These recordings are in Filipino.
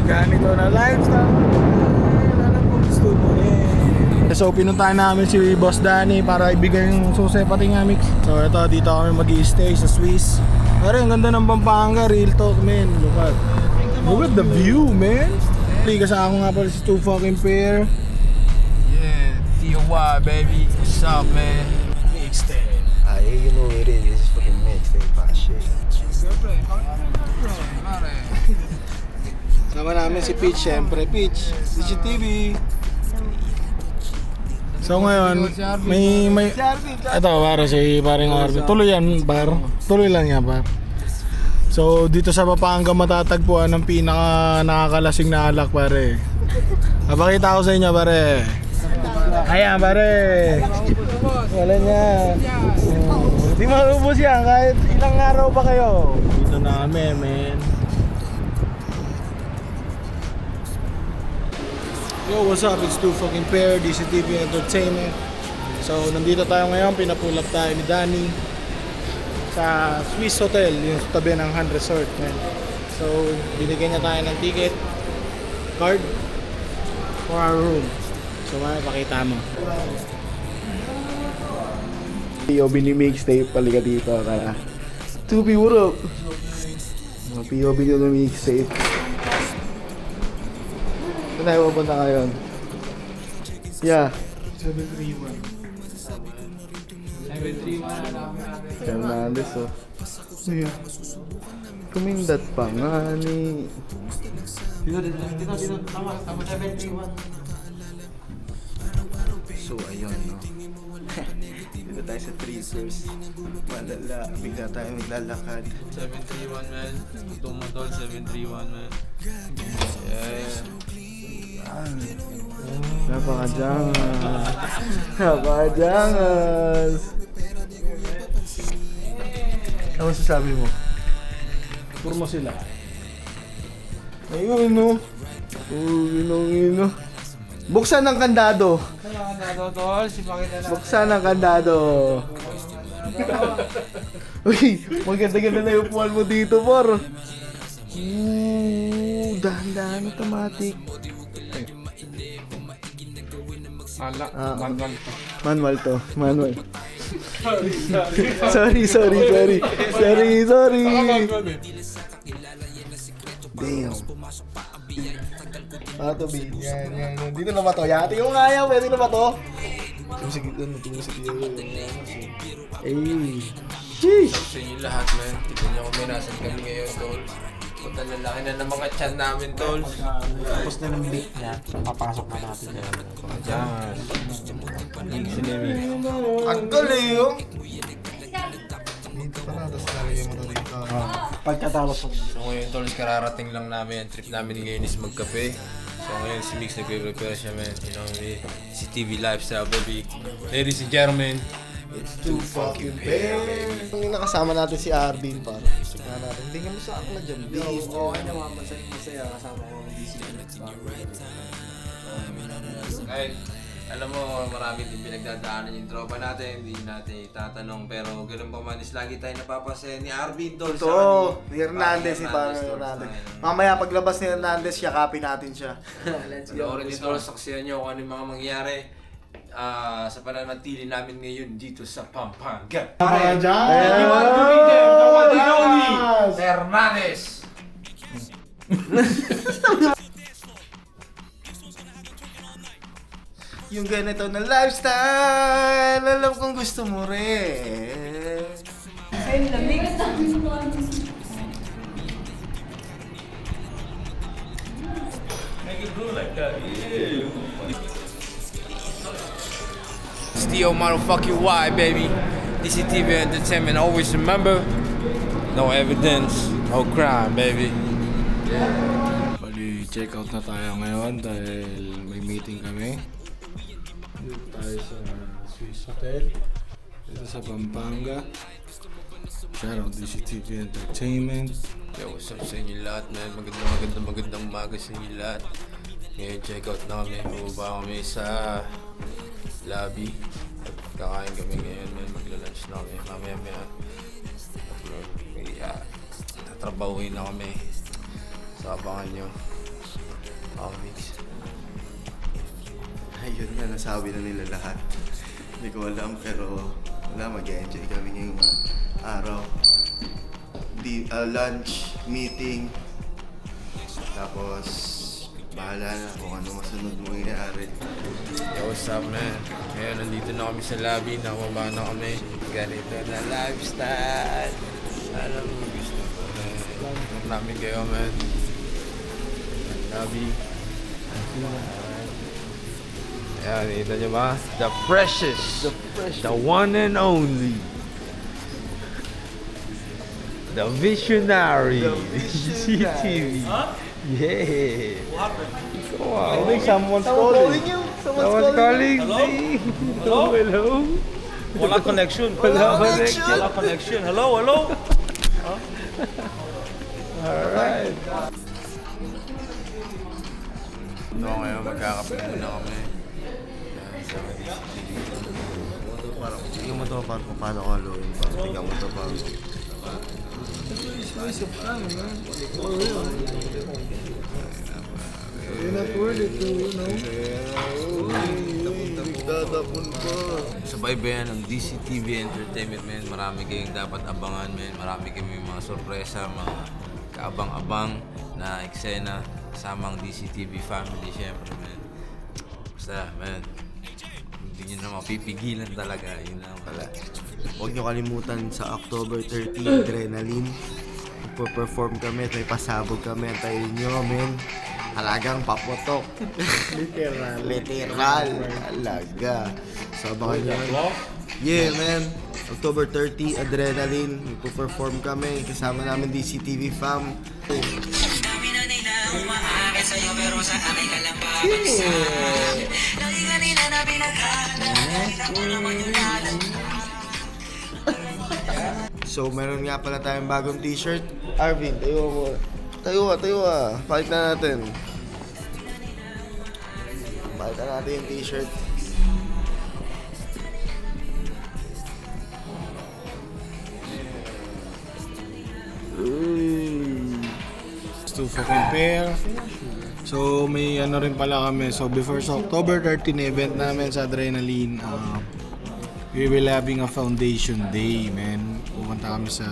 Ganito na lifestyle. Alam ko gusto mo rin. So pinuntahan namin si Boss Danny para ibigay yung susi pati nga mix. So ito, dito kami mag-i-stay sa Swiss. Pare, ang ganda ng Pampanga, real talk man. Look at the view, man. Kasama nga pala si Two Fucking Pair. Yeah, DIY baby. What's up, man? Mixtape. You know what it is. It's fucking mixtape hot shit. Sama namin si Peach, syempre. Peach, CCTV. So ngayon, may ito para si paring Arvin. Tuloy yan, par. Tuloy lang yan, par. So dito sa Pampanga matatagpuan ng pinaka nakakalasing na alak, pare. Napakita ko sa inyo, pare. Ayan, pare. Wala niya. Di maubos yan kahit ilang araw pa kayo. Dito na kami, men. Yo, what's up? It's Two Fucking Pair, DCTV Entertainment. So, nandito tayo ngayon, pinapulap tayo ni Danny sa Swiss Hotel, yung tabi ng Han Resort, man. So, binigyan niya tayo ng ticket, card, for our room. So, pakita mo. POV ni mixtape, palika dito. Kaya 2P, what up? POV nyo ng mixtape. Saan tayo pupunta ngayon? Yeah. 731. Fernandez, oh. Yeah. Kumindat pa nga ni... Dito. Tama 731. So, ayun, no? Dito tayo sa Treasures. Malala, bigla tayo maglalakad. 731, man. Ito mo, tol. 731, man. Yeah. Napakajangas. Napakajangas. Ano sasabi mo? Puro mo sila. Ayun, no? Ino. Buksan ang kandado. Buksan ang kandado. Uy, maganda-ganda na yung upuan mo dito, por. Dahan-dahan automatic. Manual to. Manual. Sorry. Damn. To be. Yan. Dito na ba to? Yati yung kaya. Pwede na ba to? Tumingin sa tiyo. Sheesh. Sa inyo lahat, man. Tignan niyo kung may nasan kami ngayon, tol. Punta na laki na ng mga chan namin, tol. Tapos na ng leak niya, papasok na natin yan. Ang galing yung. Dito pa na, tapos lalagay mo to dito. Pagkatapos So ngayon, tol, kararating lang namin. Ang trip namin ngayon is magkape. So ngayon, si Mix nagpe-prepare siya, man. You know, si TV Lifestyle, baby. Ladies and gentlemen, It's Two Fucking Pair. Yung nakasama natin si Arvin, para gusto nga natin. Hindi kami sa akin na dyan. okay naman, masaya kasama ko ng DC. kahit alam mo, marami din pinagdadaanan yung tropa natin, hindi natin itatanong, pero ganun pa man is lagi tayo napapasaya ni Arvin, tol. Ito, ni Hernandez, si Parang Hernandez. Mamaya paglabas ni Hernandez, yakapin natin siya. Let's go. Panoorin nyo, tol, saksiyan nyo kung ano yung mga mangyayari sa pananatili namin ngayon dito sa Pampanga. Hernandez! Yung ganito na lifestyle, alam kong gusto mo rin. Ay, lamig at dami mo. Make it blue like that, yeah. Still motherfucking why, baby. DCTV Entertainment, always remember, no evidence, no crime, baby. Bali, check out na tayo ngayon dahil may meeting kami. Dito tayo sa Swiss Hotel. Dito sa Pampanga. Shoutout DCTV Entertainment. Yo, what's up sa inyo lahat, man? Magandang umaga sa inyo lahat. Ngayon, check out na kami. Bumaba kami sa lobby. At kakain kami ngayon, man. Magla-lunch na kami. Mamaya-maya. Tatrabahuin na kami. So, abangan nyo. Mix. Ayun nga, nasabi na nila lahat. Hindi ko alam, pero wala, mag-enjoy kami ngayong araw. Lunch, meeting, tapos bahala na kung ano masunod mangyayari. Yo, what's up, man? Ngayon, nandito na kami sa lobby. Nakababa na kami. Ganito na lifestyle. Alam mo, gusto ko na. Namin kayo, man. Lobby. Ayan, kita nyo ba? The precious. The one and only. The visionary. CCTV. Yeah. I think someone's calling you. Someone's calling. Hello? Hello. Wala connection. Wala connection. Hello, hello. Alright. Ito ngayon, magkakape muna kami. Tingnan mo ito, paano ko haluin. Tingnan mo ito pa. You're not worth it to, you know. Nagtatapon pa. Sa baybayan ng DCTV Entertainment, man, marami kayong dapat abangan, man. Marami kayong mga sorpresa, mga kaabang-abang na eksena kasamang DCTV family, syempre, man. Basta, man, hindi nyo na mapipigilan talaga. Yun lang pala. Huwag nyo kalimutan sa October 13, Adrenaline. Magpo-perform kami, may pasabog kami. Antayin nyo, men. Halagang paputok. Literal. Literal. Halaga. So, abangan nyo. Yeah, man. October 30, Adrenaline. Magpo-perform kami. Kasama namin DCTV fam. Dami na nila umaakit sa'yo pero sa akin ka lang papagsak. Lagi ka nila na pinaghahanap. Ako naman yung lahat. So, meron nga pala tayong bagong t-shirt. Arvin, tayo mo. Tayo ka. Pakita natin. Pakita natin yung t-shirt. To compare. So may ano rin pala kami. So before sa October 13 event namin sa Adrenaline, we will having a foundation day, man. Pumunta kami sa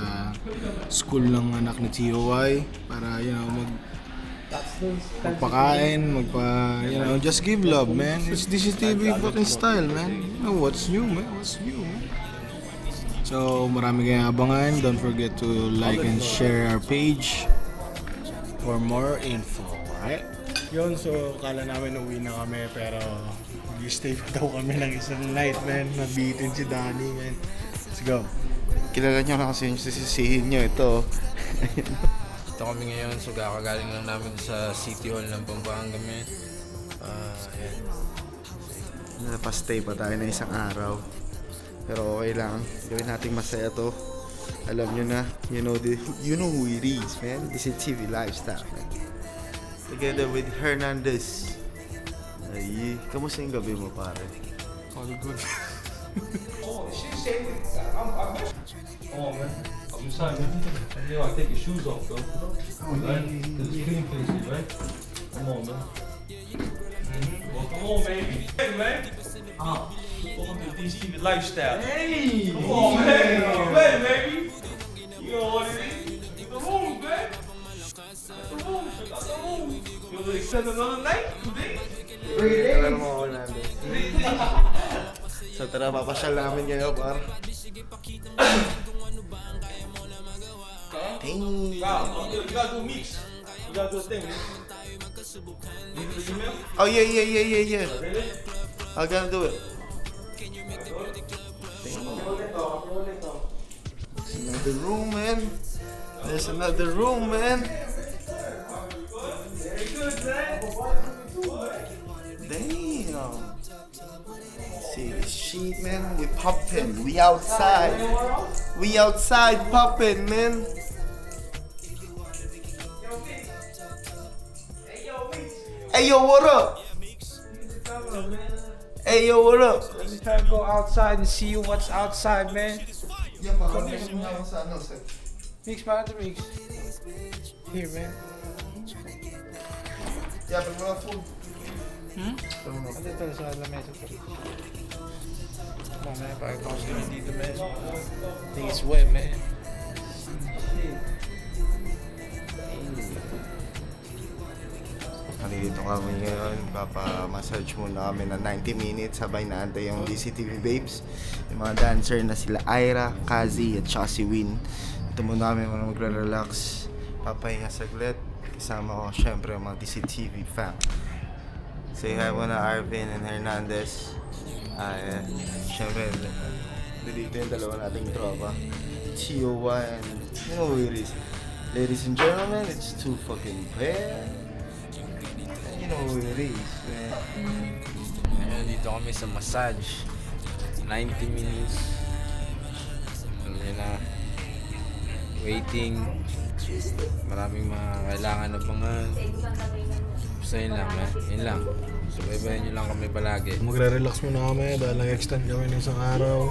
school ng anak ni TOY para magpakain, you know, just give love, man. It's DCTV fucking style, man. You know what's new, man? What's new, man? So marami kayong abangan. Don't forget to like and share our page for more info, right? Yun, so kala namin uwi na kami pero mag-stay pa daw kami ng isang night, man. Nabitin si Danny, man. Let's go. Kilala nyo na kasi yung sisisihin nyo ito. Ito kami ngayon, so kakagaling lang namin sa City Hall ng Pampanga, man. Ayan. Napastay pa tayo na isang araw. Pero okay lang. Gawin nating masaya to. Alam nyo na, you know who it is, man. This is TV Lifestyle, man. Together with Hernandez. Ay, kamusta yung gabi mo, pare? All good. Oh man, I'm sorry, man. You know, I take your shoes off, though. Right? Cause it's clean places, right? Come on, man. Well, come on, baby. Hey, man. Welcome to DCTV Lifestyle. Hey! Come on, man. Hey, baby. You know what it is? The room, man. The room. Check out the room. You want to extend another night today? Alam mo ako, Hernandez. So tara, papasyal namin kayo, par. Dang. You gotta do a mix. You gotta do a thing, man. Need the email? Oh, yeah. I'm gonna do it. There's another room, man. There's another room, man. Very good, man. Damn. See this shit, man. We poppin'. We outside. We outside poppin', man. Hey, yo, what up? Hey, yo, what up? Let me try to go outside and see what's outside, man. Mix, man, the mix. Here, man. Yeah, pero mga food. Ano ito sa lamesa ito? Come on, man. Pakipakos kami dito, man. Think it's wet, man. Nandito kami ngayon, papa-massage muna kami na 90 minutes sabay naantay yung DCTV babes. Yung mga dancer na sila Ira, Kazi at saka si Win. Ito muna kami muna magre-relax, papahinga saglit. Kasama ko syempre yung mga DCTV fam. Say hi muna Arvin and Hernandez. Syempre, dito yung dalawa nating tropa. TOY and you know who it is. Ladies and gentlemen, it's too fucking bad. You know who it is, man. Ngayon, dito kami sa massage. 90 minutes. Alam niyo na. Waiting. Maraming mga kailangan na bangan. Basta yun lang, man. Yun lang. Subaybayan nyo lang kami palagi. Magre-relax muna kami dahil nag-extend kami ng isang araw.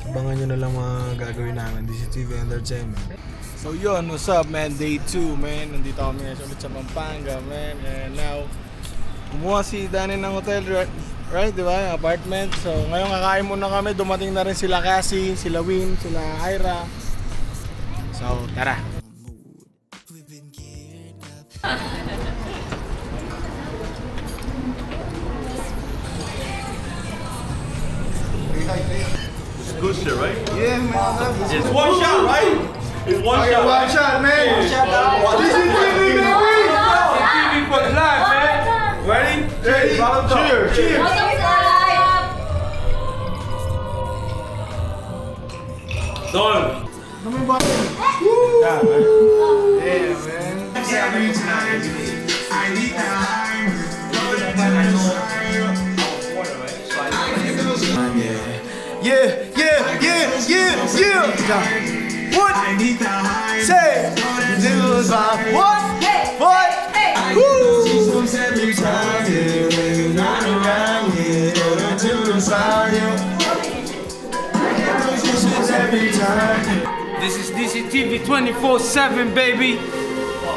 Abangan nyo na lang mga gagawin namin, DCTV Entertainment. So yun, what's up man? Day 2 man. Nandito kami ngayon ulit sa Pampanga man. And now, kumuha si Danny ng hotel, right? Di ba? Yung apartment. So ngayon kakain muna kami. Dumating na rin sila Cassie, sila Win, sila Ira. So tara. Good shit, right? Yeah, man. It's one shot, right? It's one shot. One shot, man. DCTV, baby. TV for life, man. Ready? Ready? Cheers. Cheers. Done. Yeah, man. Yeah, yeah, yeah, yeah, yeah. What? Say, do something. What? What? Woo! Every time you run around here, do the sound. Every time. This is DCTV 24/7, baby.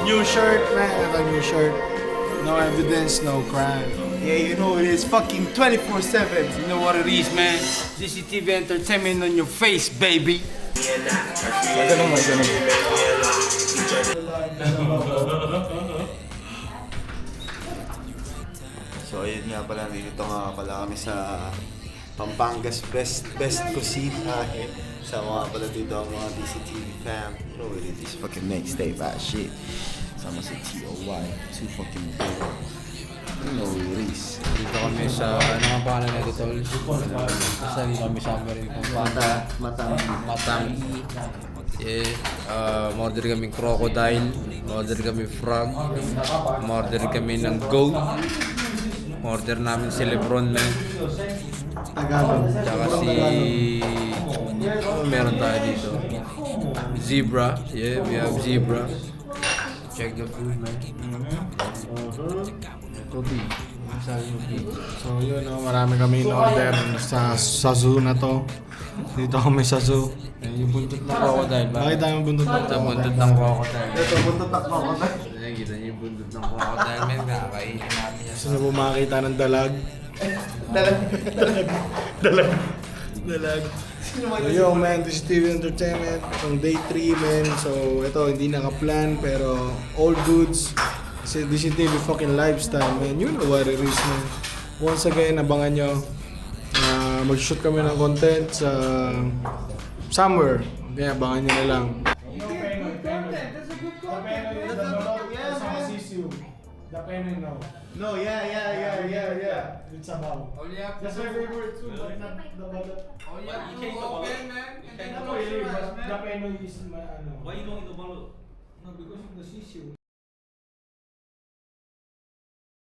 New shirt man. Ito new shirt. No evidence, no crime. Yeah, you know it is fucking 24/7. You know what it is, man. DCTV Entertainment on your face, baby. So ayun nga pala, dito nga pala kami sa Pampanga's best cuisine. Sama nga pala dito ang mga DCTV fam. You know it is fucking next day bad shit. Sama si TOY, too fucking big. You know it is. Dito kami sa, ano nga pangalan na dito? Basta dito kami sa Marin. Matang. Yeah. Order kami crocodile. Order kami frog. Order kami ng goat. Order namin si Lebron man. Tsaka si... meron tayo dito. Zebra. Yeah, we have zebra. Check the food, man. So yun, marami kami in-order sa zoo na to. Dito kami sa zoo. Yung buntot ng crocodile ba? Bakit tayo buntot na Sa buntot ng crocodile. Ito, buntot ako ko na. Nakikita niyo yung buntot ng crocodile, man. Kakainin namin yan. Gusto na po makakita ng dalag. Dalag. So yo man, this is TV Entertainment. Itong day 3 man. So ito, hindi naka-plan pero all goods. Kasi this is TV fucking lifestyle man. You know what it is man. Once again, abangan nyo. Mag-shoot kami ng content sa somewhere. Kaya abangan nyo na lang. No, yeah. It's about. That's my favorite too, but not the balot. Oh, yeah. You can't open, man. You can't open, man. The peno is my ano. Why you don't eat the bottle? No, because of the sisiu.